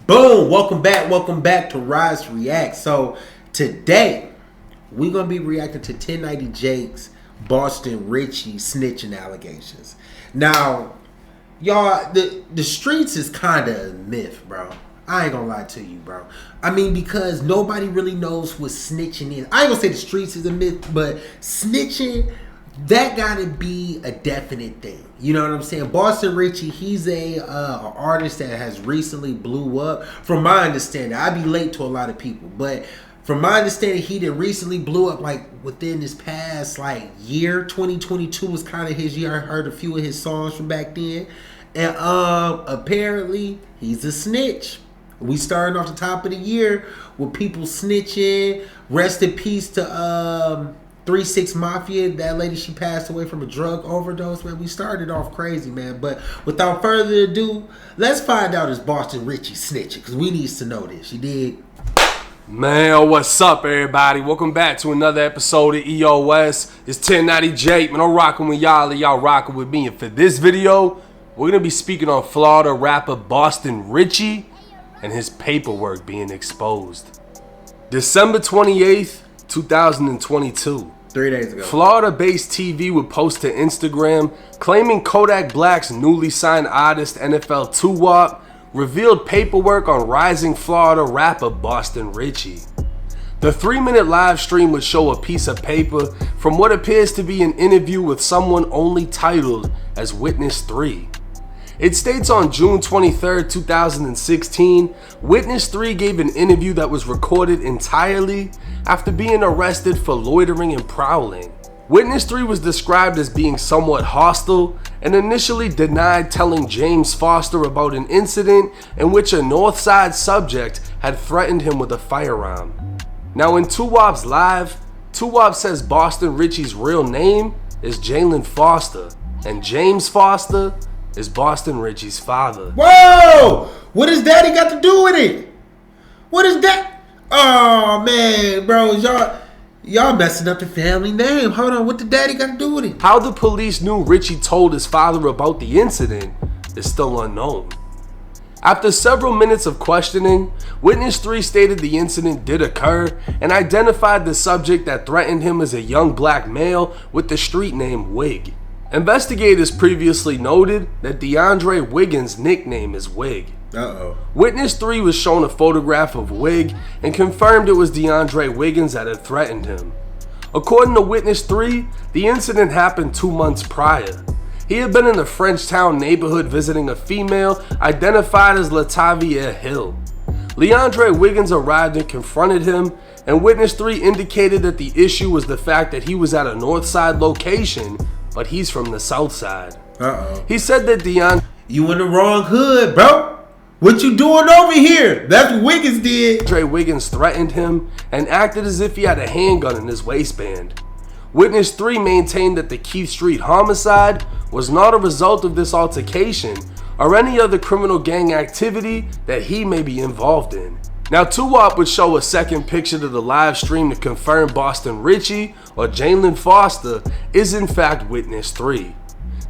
Boom! Welcome back to Rise React. So today we're gonna be reacting to 1090 Jake's Boston Richey snitching allegations. Now, y'all, the streets is kinda a myth, bro. I ain't gonna lie to you, bro. I mean, because nobody really knows what snitching is. I ain't gonna say the streets is a myth, but snitching, that gotta be a definite thing. You know what I'm saying? Boston Richey, he's a artist that has recently blew up. From my understanding, I be late to a lot of people, but from my understanding, he did recently blew up like within this past year. 2022 was kind of his year. I heard a few of his songs from back then, and apparently he's a snitch. We starting off the top of the year with people snitching. Rest in peace to 3-6 Mafia. That lady, she passed away from a drug overdose, man. We started off crazy, man. But without further ado, let's find out is Boston Richey snitching, because we need to know this. You dig? Man, what's up, everybody? Welcome back to another episode of EOS. It's 1090 Jake, man. I'm rocking with y'all, and y'all rocking with me. And for this video, we're gonna be speaking on Florida rapper Boston Richey and his paperwork being exposed. December 28th, 2022. 3 days ago. Florida-based TV would post to Instagram claiming Kodak Black's newly signed artist NFL 2-Wop revealed paperwork on rising Florida rapper Boston Richey. The 3-minute live stream would show a piece of paper from what appears to be an interview with someone only titled as Witness 3. It states on June 23, 2016, Witness 3 gave an interview that was recorded entirely after being arrested for loitering and prowling. Witness 3 was described as being somewhat hostile and initially denied telling James Foster about an incident in which a Northside subject had threatened him with a firearm. Now in 2-Wop's live, 2-Wop says Boston Richey's real name is Jalen Foster, and James Foster is Boston Richey's father. Whoa! What does daddy got to do with it? What is that? Oh man, bro, y'all messing up the family name. Hold on, what the daddy got to do with it? How the police knew Richey told his father about the incident is still unknown. After several minutes of questioning, Witness 3 stated the incident did occur and identified the subject that threatened him as a young black male with the street name Wig. Investigators previously noted that DeAndre Wiggins' nickname is Wig. Witness 3 was shown a photograph of Wig and confirmed it was DeAndre Wiggins that had threatened him. According to Witness 3, the incident happened 2 months prior. He had been in the Frenchtown neighborhood visiting a female identified as Latavia Hill. DeAndre Wiggins arrived and confronted him, and Witness 3 indicated that the issue was the fact that he was at a Northside location, but he's from the South Side. He said that you in the wrong hood, bro. What you doing over here? That's what Wiggins did. DeAndre Wiggins threatened him and acted as if he had a handgun in his waistband. Witness 3 maintained that the Keith Street homicide was not a result of this altercation or any other criminal gang activity that he may be involved in. Now 2-Wop would show a second picture to the live stream to confirm Boston Richey or Jalen Foster is in fact Witness 3.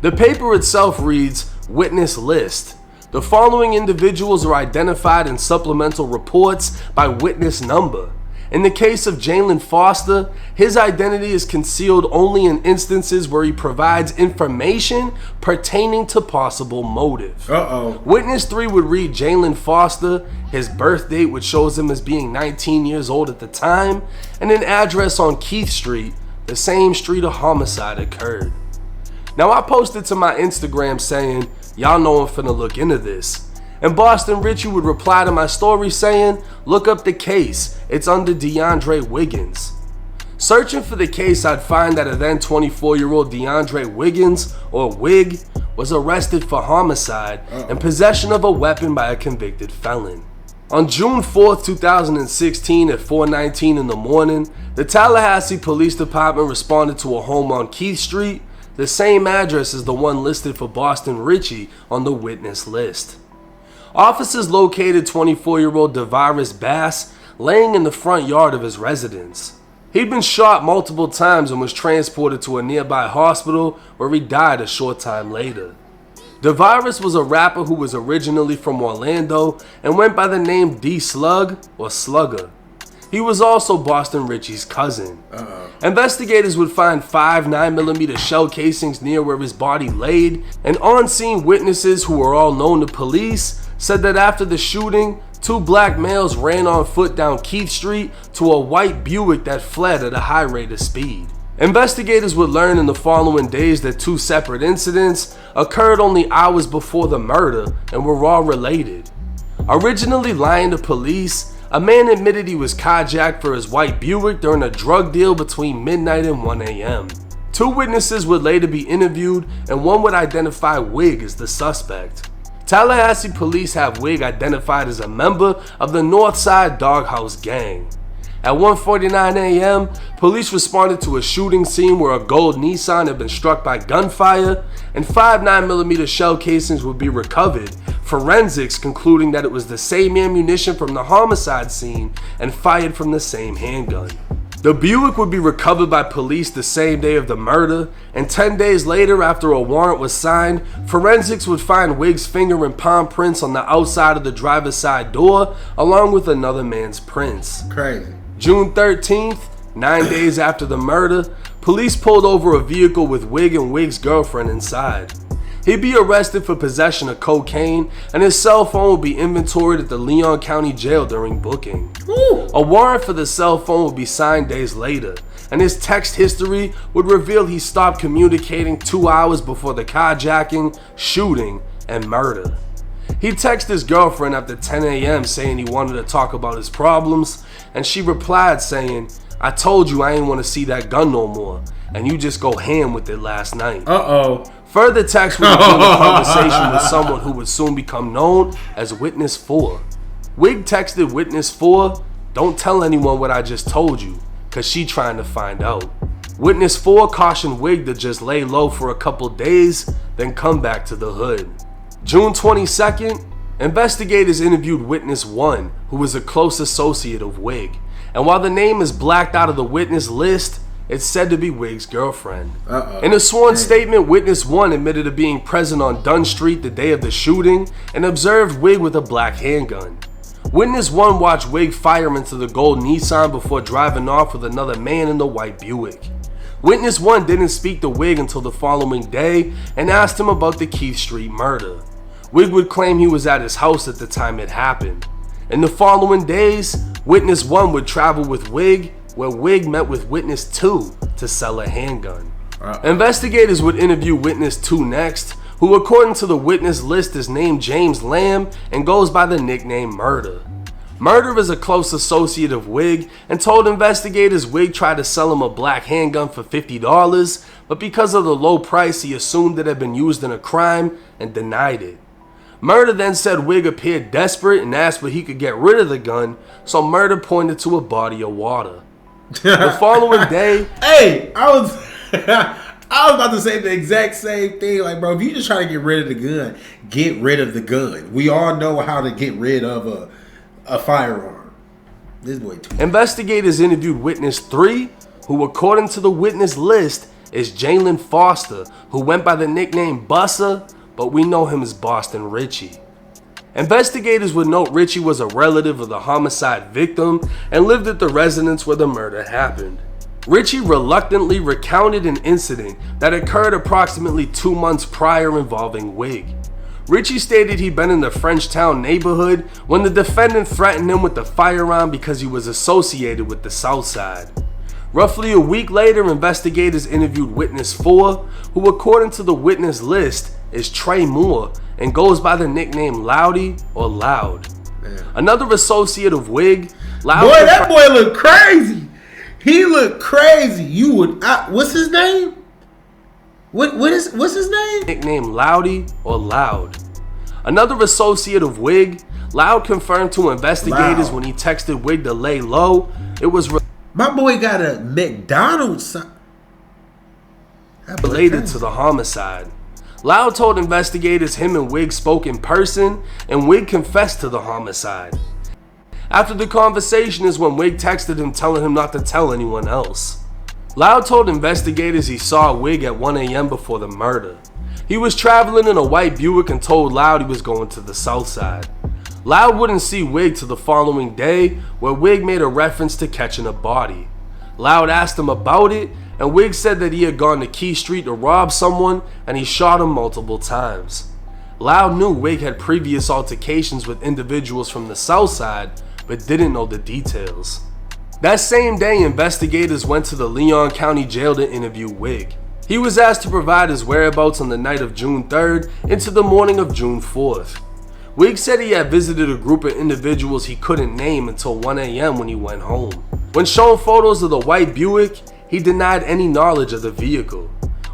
The paper itself reads Witness List. The following individuals are identified in supplemental reports by witness number. In the case of Jalen Foster, his identity is concealed only in instances where he provides information pertaining to possible motive. Witness 3 would read Jalen Foster, his birth date which shows him as being 19 years old at the time, and an address on Keith Street, the same street a homicide occurred. Now I posted to my Instagram saying, y'all know I'm finna look into this. And Boston Richey would reply to my story saying, look up the case, it's under DeAndre Wiggins. Searching for the case, I'd find that a then 24-year-old DeAndre Wiggins, or Wig, was arrested for homicide and possession of a weapon by a convicted felon. On June 4th, 2016 at 4:19 in the morning, the Tallahassee Police Department responded to a home on Keith Street, the same address as the one listed for Boston Richey on the witness list. Officers located 24-year-old DeVaris Bass laying in the front yard of his residence. He'd been shot multiple times and was transported to a nearby hospital where he died a short time later. DeVirus was a rapper who was originally from Orlando and went by the name D-Slug or Slugger. He was also Boston Richey's cousin. Investigators would find 5 9mm shell casings near where his body laid, and on-scene witnesses who were all known to police said that after the shooting, 2 black males ran on foot down Keith Street to a white Buick that fled at a high rate of speed. Investigators would learn in the following days that 2 separate incidents occurred only hours before the murder and were all related. Originally lying to police, a man admitted he was carjacked for his white Buick during a drug deal between midnight and 1 a.m. 2 witnesses would later be interviewed, and one would identify Wig as the suspect. Tallahassee police have Wig identified as a member of the Northside Doghouse Gang. At 1:49 a.m., police responded to a shooting scene where a gold Nissan had been struck by gunfire, and 5 9mm shell casings would be recovered, forensics concluding that it was the same ammunition from the homicide scene and fired from the same handgun. The Buick would be recovered by police the same day of the murder, and 10 days later, after a warrant was signed, forensics would find Wig's finger and palm prints on the outside of the driver's side door, along with another man's prints. Crazy. June 13th, 9 days after the murder, police pulled over a vehicle with Wig and Wig's girlfriend inside. He'd be arrested for possession of cocaine, and his cell phone would be inventoried at the Leon County Jail during booking. A warrant for the cell phone would be signed days later, and his text history would reveal he stopped communicating 2 hours before the carjacking, shooting, and murder. He texted his girlfriend after 10 a.m. saying he wanted to talk about his problems, and she replied saying, "I told you I ain't want to see that gun no more, and you just go ham with it last night." Further text would begin a conversation with someone who would soon become known as Witness 4. Wig texted Witness 4, "Don't tell anyone what I just told you, cause she trying to find out." Witness 4 cautioned Wig to just lay low for a couple days, then come back to the hood. June 22nd, investigators interviewed Witness 1, who was a close associate of Wig, and while the name is blacked out of the witness list, it's said to be Wig's girlfriend. In a sworn statement, Witness 1 admitted to being present on Dunn Street the day of the shooting and observed Wig with a black handgun. Witness 1 watched Wig fire into the gold Nissan before driving off with another man in the white Buick. Witness 1 didn't speak to Wig until the following day and asked him about the Keith Street murder. Wig would claim he was at his house at the time it happened. In the following days, Witness 1 would travel with Wig, where Wig met with Witness 2 to sell a handgun. Investigators would interview Witness 2 next, who according to the witness list is named James Lamb and goes by the nickname Murder. Murder is a close associate of Wig and told investigators Wig tried to sell him a black handgun for $50, but because of the low price he assumed it had been used in a crime and denied it. Murder then said Wig appeared desperate and asked where he could get rid of the gun, so Murder pointed to a body of water. The following day, I was about to say the exact same thing. Like, bro, if you just try to get rid of the gun, get rid of the gun. We all know how to get rid of a firearm. This boy tweeted. Investigators interviewed Witness 3, who according to the witness list is Jalen Foster, who went by the nickname Bussa, but we know him as Boston Richey. Investigators would note Richey was a relative of the homicide victim and lived at the residence where the murder happened. Richey reluctantly recounted an incident that occurred approximately 2 months prior involving Wig. Richey stated he'd been in the Frenchtown neighborhood when the defendant threatened him with a firearm because he was associated with the South Side. Roughly a week later, investigators interviewed Witness 4, who according to the witness list is Trey Moore and goes by the nickname Loudy or Loud. Another associate of Wig, Loud. Boy, that boy looked crazy. He looked crazy. You would. What's his name? What's his name? Nickname Loudy or Loud. Another associate of Wig, Loud confirmed to investigators when he texted Wig to lay low, it was my boy got a McDonald's related to the homicide. Loud told investigators him and Wig spoke in person, and Wig confessed to the homicide. After the conversation is when Wig texted him telling him not to tell anyone else. Loud told investigators he saw Wig at 1 a.m. before the murder. He was traveling in a white Buick and told Loud he was going to the south side. Loud wouldn't see Wig till the following day, where Wig made a reference to catching a body. Loud asked him about it, and Wig said that he had gone to Key Street to rob someone and he shot him multiple times. Loud knew Wig had previous altercations with individuals from the south side, but didn't know the details. That same day, investigators went to the Leon County Jail to interview Wig. He was asked to provide his whereabouts on the night of June 3rd into the morning of June 4th. Wig said he had visited a group of individuals he couldn't name until 1 a.m. when he went home. When shown photos of the white Buick, he denied any knowledge of the vehicle.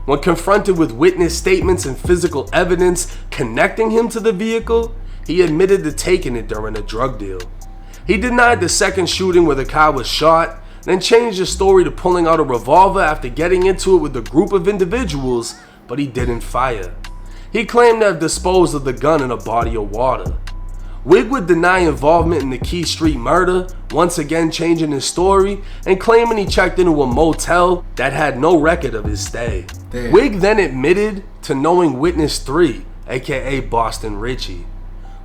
When confronted with witness statements and physical evidence connecting him to the vehicle, he admitted to taking it during a drug deal. He denied the second shooting where the car was shot, then changed his story to pulling out a revolver after getting into it with a group of individuals, but he didn't fire. He claimed to have disposed of the gun in a body of water. Wig would deny involvement in the Key Street murder, once again changing his story and claiming he checked into a motel that had no record of his stay. Damn. Wig then admitted to knowing Witness 3, aka Boston Richey.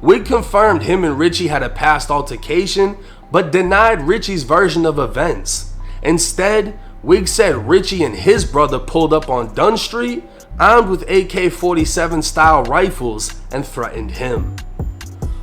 Wig confirmed him and Richey had a past altercation, but denied Richey's version of events. Instead, Wig said Richey and his brother pulled up on Dunn Street, armed with AK-47 style rifles, and threatened him.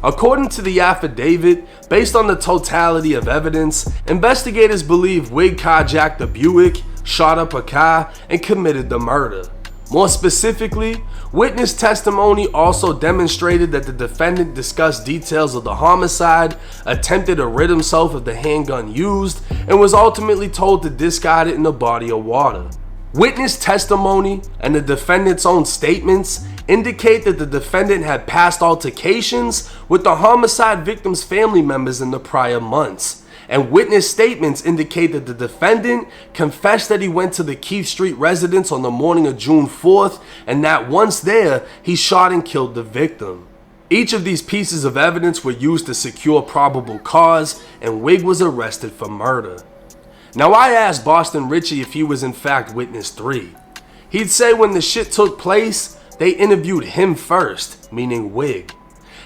According to the affidavit, based on the totality of evidence, investigators believe Wig carjacked the Buick, shot up a car, and committed the murder. More specifically, witness testimony also demonstrated that the defendant discussed details of the homicide, attempted to rid himself of the handgun used, and was ultimately told to discard it in a body of water. Witness testimony and the defendant's own statements indicate that the defendant had past altercations with the homicide victim's family members in the prior months. And witness statements indicate that the defendant confessed that he went to the Keith Street residence on the morning of June 4th and that once there, he shot and killed the victim. Each of these pieces of evidence were used to secure probable cause, and Wig was arrested for murder. Now, I asked Boston Richey if he was in fact Witness 3. He'd say when the shit took place, they interviewed him first, meaning Wig.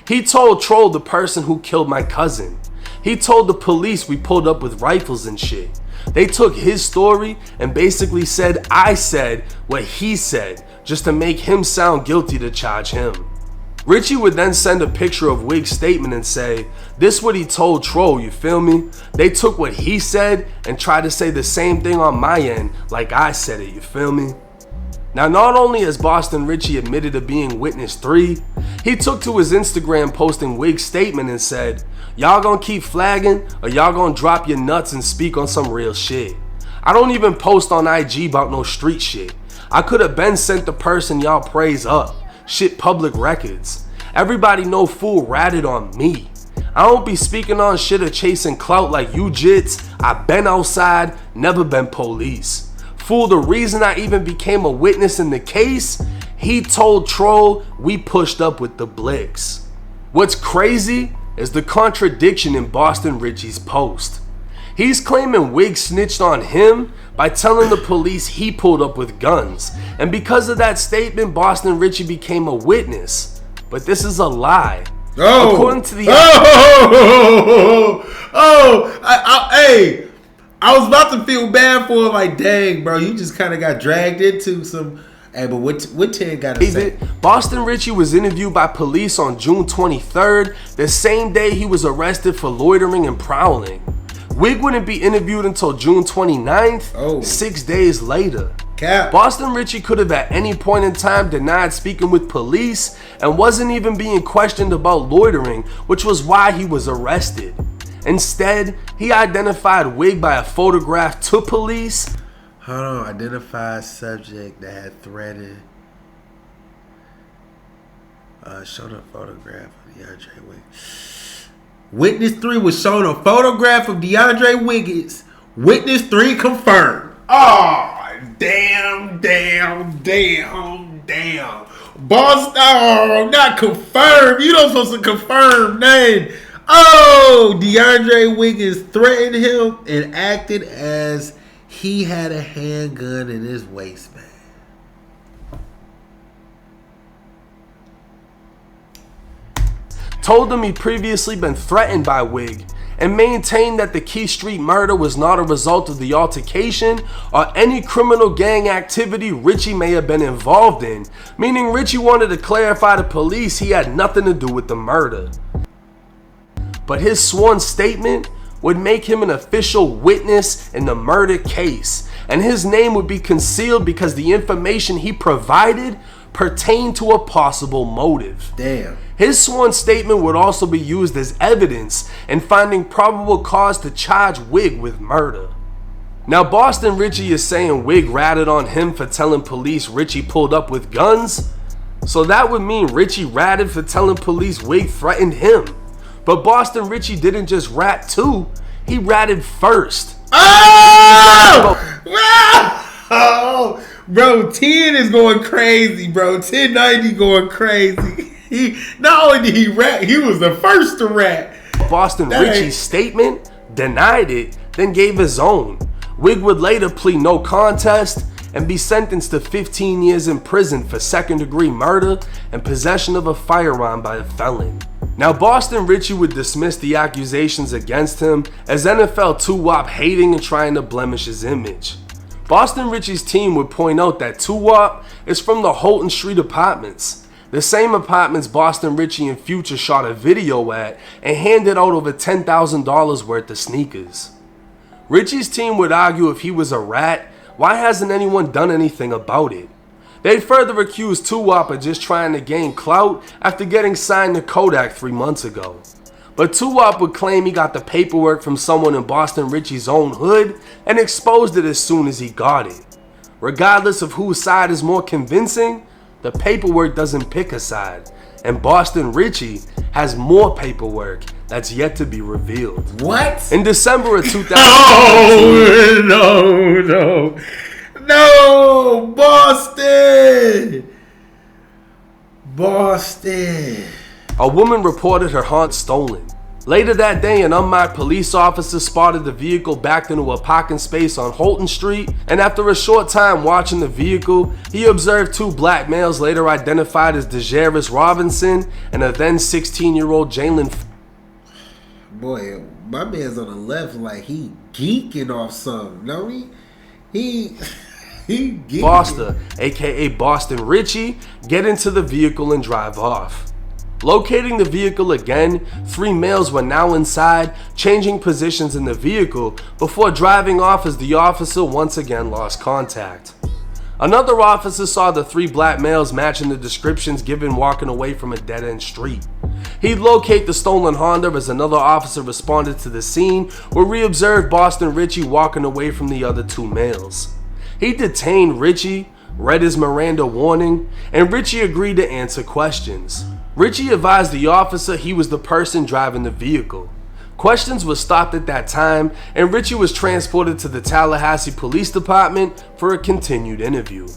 He told Troll the person who killed my cousin. He told the police we pulled up with rifles and shit. They took his story and basically said I said what he said just to make him sound guilty to charge him. Richey would then send a picture of Wig's statement and say, "This what he told Troll, you feel me? They took what he said and tried to say the same thing on my end like I said it, you feel me?" Now, not only has Boston Richey admitted to being Witness 3, he took to his Instagram posting Wig's statement and said, "Y'all gonna keep flagging or y'all gonna drop your nuts and speak on some real shit. I don't even post on IG about no street shit. I could have been sent the person y'all praise up. Shit public records. Everybody know fool ratted on me. I don't be speaking on shit or chasing clout like you jits. I been outside, never been police. Fool, the reason I even became a witness in the case, he told Troll we pushed up with the Blicks." What's crazy is the contradiction in Boston Richey's post. He's claiming Wig snitched on him by telling the police he pulled up with guns, and because of that statement, Boston Richey became a witness. But this is a lie. According to the hey, I was about to feel bad for him. Like, dang, bro, you just kind of got dragged into some. Hey, but what Ted got to say? Boston Richey was interviewed by police on June 23rd, the same day he was arrested for loitering and prowling. Wig wouldn't be interviewed until June 29th, 6 days later. Cap. Boston Richey could have at any point in time denied speaking with police and wasn't even being questioned about loitering, which was why he was arrested. Instead, he identified Wig by a photograph to police. Hold on, identified subject that had threatened. Showed a photograph of DeAndre Wiggins. Witness 3 was shown a photograph of DeAndre Wiggins. Witness 3 confirmed. Oh, damn. Boss, oh, not confirmed. You don't supposed to confirm nothing. Oh, DeAndre Wiggins threatened him and acted as he had a handgun in his waistband. told him he'd previously been threatened by Wig, and maintained that the Keith Street murder was not a result of the altercation or any criminal gang activity Richey may have been involved in, meaning Richey wanted to clarify to police he had nothing to do with the murder. But his sworn statement would make him an official witness in the murder case, and his name would be concealed because the information he provided pertained to a possible motive. Damn. His sworn statement would also be used as evidence in finding probable cause to charge Wig with murder. Now, Boston Richey is saying Wig ratted on him for telling police Richey pulled up with guns, so that would mean Richey ratted for telling police Wig threatened him. But Boston Richey didn't just rat too, he ratted first. Oh! Oh! Bro, 10 is going crazy, bro. 1090 going crazy. Not only did he rat, he was the first to rat. Boston Richey's statement denied it, then gave his own. Wig would later plead no contest and be sentenced to 15 years in prison for second-degree murder and possession of a firearm by a felon. Now, Boston Richey would dismiss the accusations against him as NFL 2-Wop hating and trying to blemish his image. Boston Richey's team would point out that 2-Wop is from the Holton Street apartments, the same apartments Boston Richey and Future shot a video at and handed out over $10,000 worth of sneakers. Richey's team would argue if he was a rat, why hasn't anyone done anything about it? They'd further accuse 2-Wop of just trying to gain clout after getting signed to Kodak 3 months ago. But 2-Wop would claim he got the paperwork from someone in Boston Richey's own hood and exposed it as soon as he got it. Regardless of whose side is more convincing, the paperwork doesn't pick a side, and Boston Richey has more paperwork that's yet to be revealed. What? In December of 2000. No, Boston! Boston. A woman reported her haunt stolen. Later that day, an unmarked police officer spotted the vehicle backed into a parking space on Holton Street, and after a short time watching the vehicle, he observed 2 black males later identified as DeJaris Robinson and a then 16-year-old Jalen. Boy, my man's on the left like he geeking off something, no he geeking. Foster, aka Boston Richey, get into the vehicle and drive off. Locating the vehicle again, 3 males were now inside, changing positions in the vehicle before driving off as the officer once again lost contact. Another officer saw the 3 black males matching the descriptions given walking away from a dead-end street. He'd locate the stolen Honda as another officer responded to the scene where we observed Boston Richey walking away from the other 2 males. He detained Richey, read his Miranda warning, and Richey agreed to answer questions. Richey advised the officer he was the person driving the vehicle. Questions were stopped at that time, and Richey was transported to the Tallahassee Police Department for a continued interview.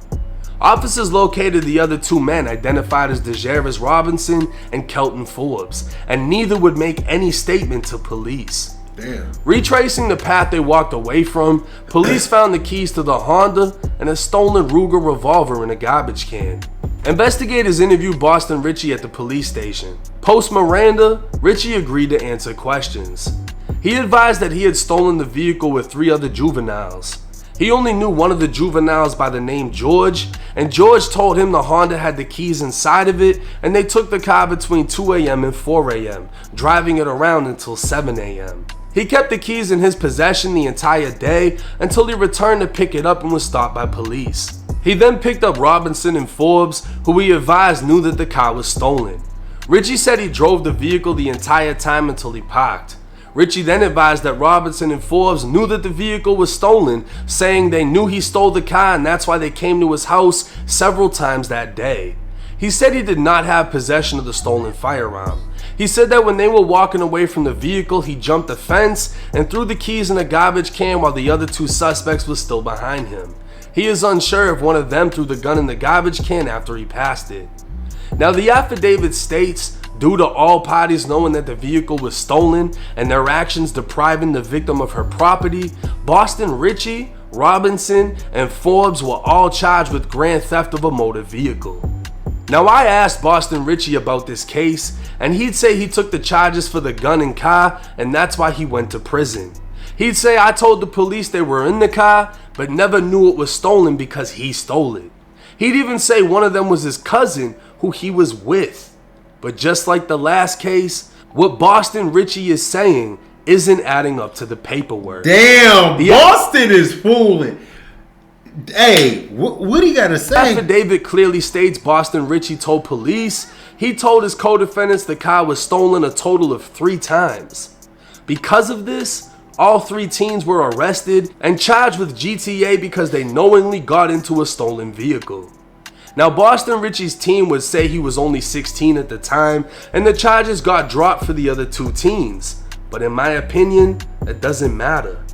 Officers located the other 2 men identified as DeJaris Robinson and Kelton Forbes, and neither would make any statement to police. Damn. Retracing the path they walked away from, police found the keys to the Honda and a stolen Ruger revolver in a garbage can. Investigators interviewed Boston Richey at the police station. Post Miranda, Richey agreed to answer questions. He advised that he had stolen the vehicle with 3 other juveniles. He only knew one of the juveniles by the name George, and George told him the Honda had the keys inside of it, and they took the car between 2 a.m. and 4 a.m., driving it around until 7 a.m. He kept the keys in his possession the entire day until he returned to pick it up and was stopped by police. He then picked up Robinson and Forbes, who he advised knew that the car was stolen. Richey said he drove the vehicle the entire time until he parked. Richey then advised that Robinson and Forbes knew that the vehicle was stolen, saying they knew he stole the car and that's why they came to his house several times that day. He said he did not have possession of the stolen firearm. He said that when they were walking away from the vehicle, he jumped the fence and threw the keys in a garbage can while the other 2 suspects were still behind him. He is unsure if one of them threw the gun in the garbage can after he passed it. Now, the affidavit states, due to all parties knowing that the vehicle was stolen and their actions depriving the victim of her property, Boston Richey, Robinson, and Forbes were all charged with grand theft of a motor vehicle. Now, I asked Boston Richey about this case, and he'd say he took the charges for the gun and car, and that's why he went to prison. He'd say, I told the police they were in the car, but never knew it was stolen because he stole it. He'd even say one of them was his cousin who he was with. But just like the last case, what Boston Richey is saying isn't adding up to the paperwork. Damn, Boston is fooling. Hey, what do you got to say? The affidavit clearly states Boston Richey told police he told his co-defendants the car was stolen a total of 3 times. Because of this, all 3 teens were arrested and charged with GTA because they knowingly got into a stolen vehicle. Now, Boston Richey's team would say he was only 16 at the time, and the charges got dropped for the other 2 teens. But in my opinion, it doesn't matter.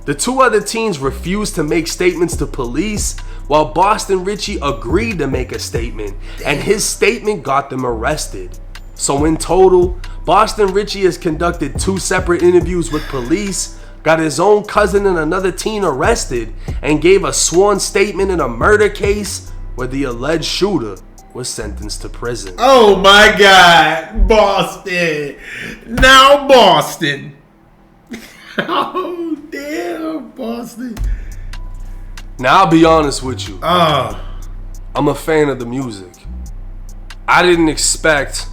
The 2 other teens refused to make statements to police, while Boston Richey agreed to make a statement, and his statement got them arrested. So in total, Boston Richey has conducted 2 separate interviews with police, got his own cousin and another teen arrested, and gave a sworn statement in a murder case where the alleged shooter was sentenced to prison. Oh my God, Boston. Now Boston. Oh, damn, Boston. Now, I'll be honest with you. Oh. I'm a fan of the music. I didn't expect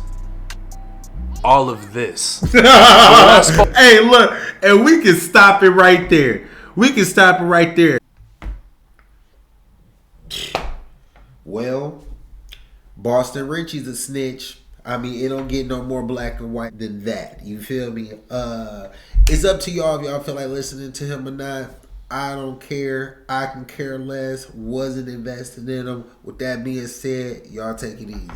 all of this. Hey, look, and we can stop it right there. We can stop it right there. Well, Boston Richey's a snitch. I mean, it don't get no more black and white than that. You feel me? It's up to y'all if y'all feel like listening to him or not. I don't care. I can care less. Wasn't invested in him. With that being said, y'all take it easy.